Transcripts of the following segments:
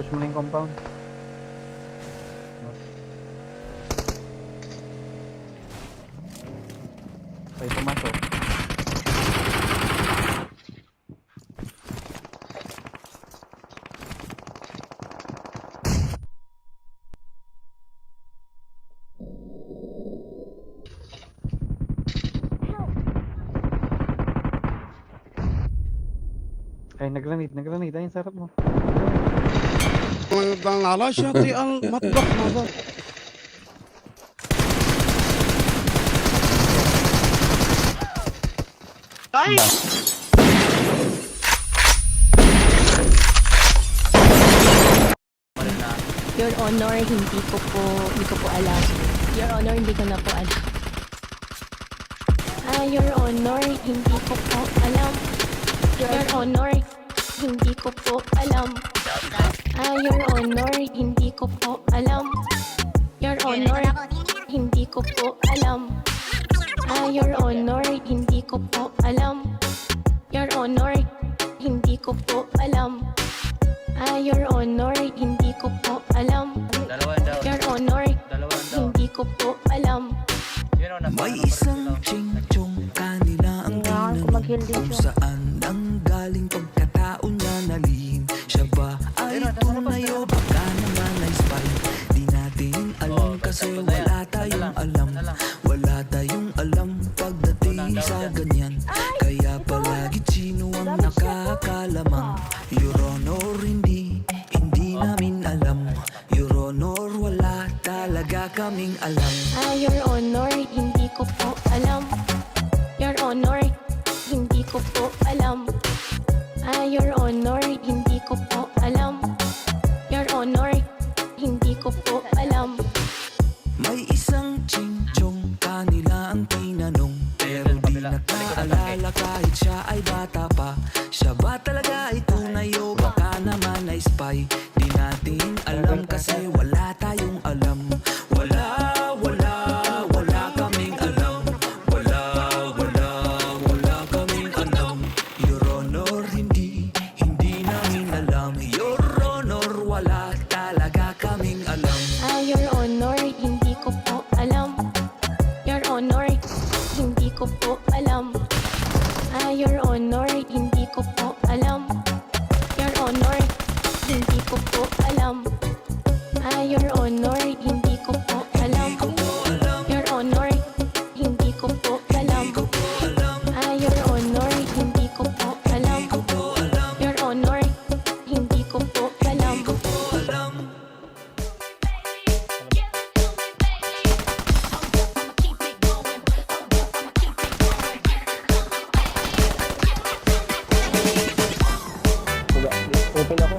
Push mo na yung compound. Okay, pumasok. Ay, nagranit. Ay, ang sarap mo. على شاطئ المطبخ ماذا Ay! Your Honor, hindi ko po alam. Your Honor, hindi ko na po alam. Your Honor, hindi ko po alam. Your Honor, hindi ko po alam. Your Honor, hindi ko po alam. Your Honor, hindi ko po alam. Your Honor, hindi ko po alam. Your Honor, hindi ko po alam. Your Honor, hindi ko po alam. Your Honor, hindi ko po alam. May isang ching-chong kanila ang tinanong kung saan ang galing pagkatao niya nalihim. Siya ba ay tunay o baka naman ay spy? Di natin alam kasi wala tayong alam. Wala tayong alam pagdating sa ganyan. Kaya palagi sino ang nakakalamang. Your Honor, hindi namin alam. Your Honor, wala talaga kaming alam. Your Honor, hindi ko po alam. Your Honor, hindi ko po alam. Your Honor, hindi ko po alam. Your Honor, hindi ko po alam. May isang ching-chong kanila ang tinanong, pero di nakaalala kahit siya ay bata pa. Siya ba talaga ay tunay o baka naman ay spy? Di natin alam kasi wala tayong alam. Wala kaming alam. Wala kaming alam. Your Honor, hindi namin alam. Your Honor, wala talaga kaming alam. Your Honor, hindi ko po alam. Your Honor, hindi ko po alam. Your Honor, hindi ko po alam. Your Honor, hindi ko po alam. Your Honor, hindi ko po alam. Your Honor, hindi ko po alam. Your Honor, hindi ko po alam. Your Honor, hindi ko po alam. Open ako.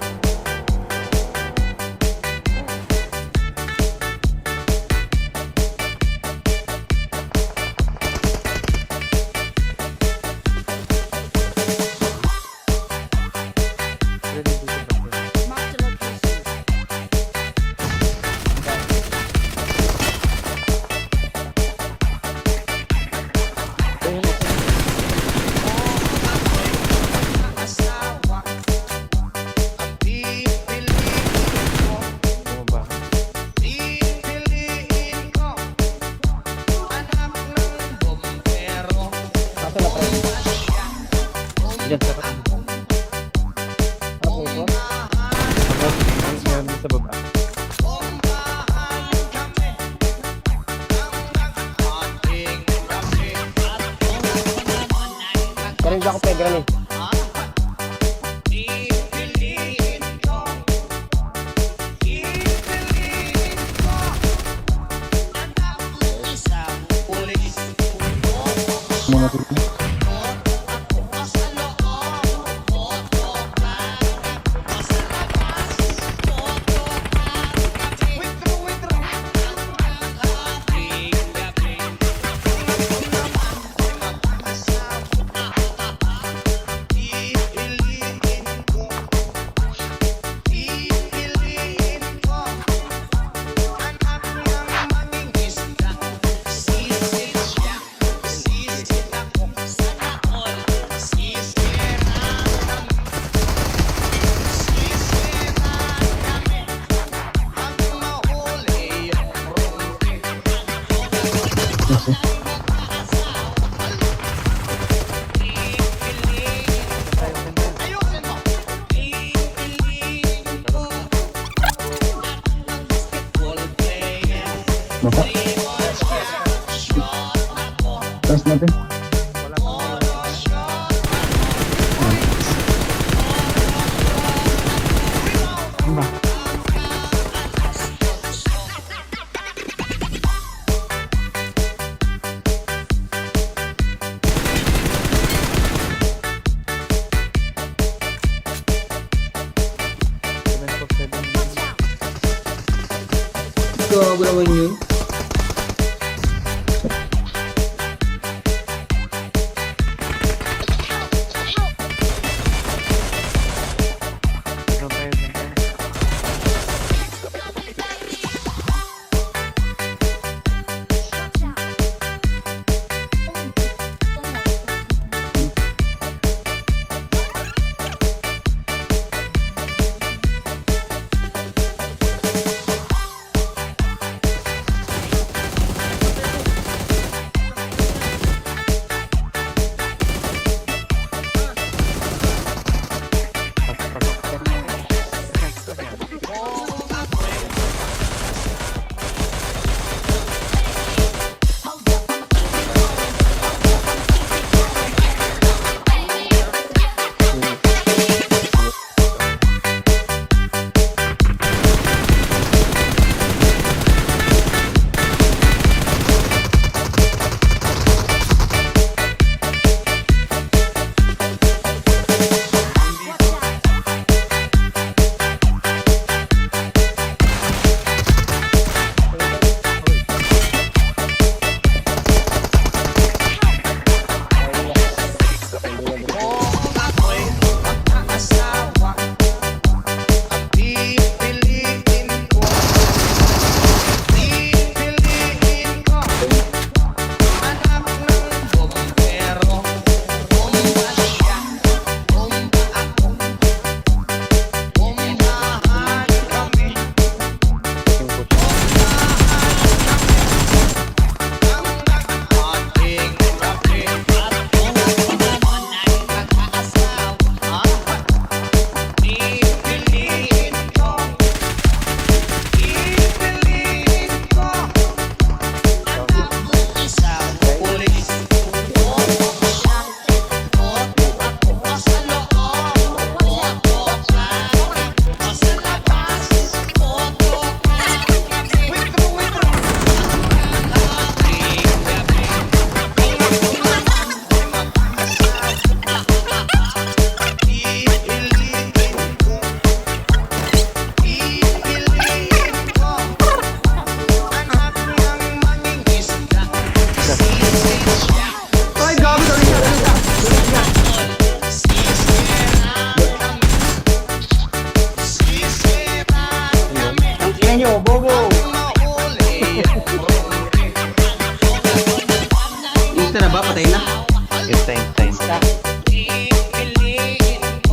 Diyan sa sa baba. Pero hindi ako pwede rin. Muna dito.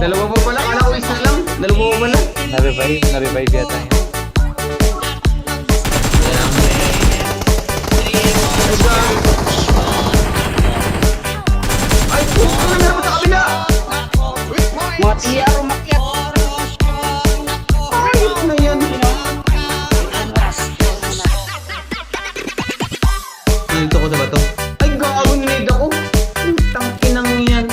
Dalawa pa pala, kala ko isa lang. Dalawa pa pala. Na-revive yata yun. Ay, puto na meron sa kabila. Mga TR, umakyat. Ayos na yan. Nandito ko sa bato. Ay, gago, need ako. Tangkinang yan.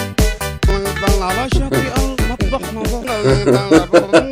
Bangala siya, ang matbak na ba?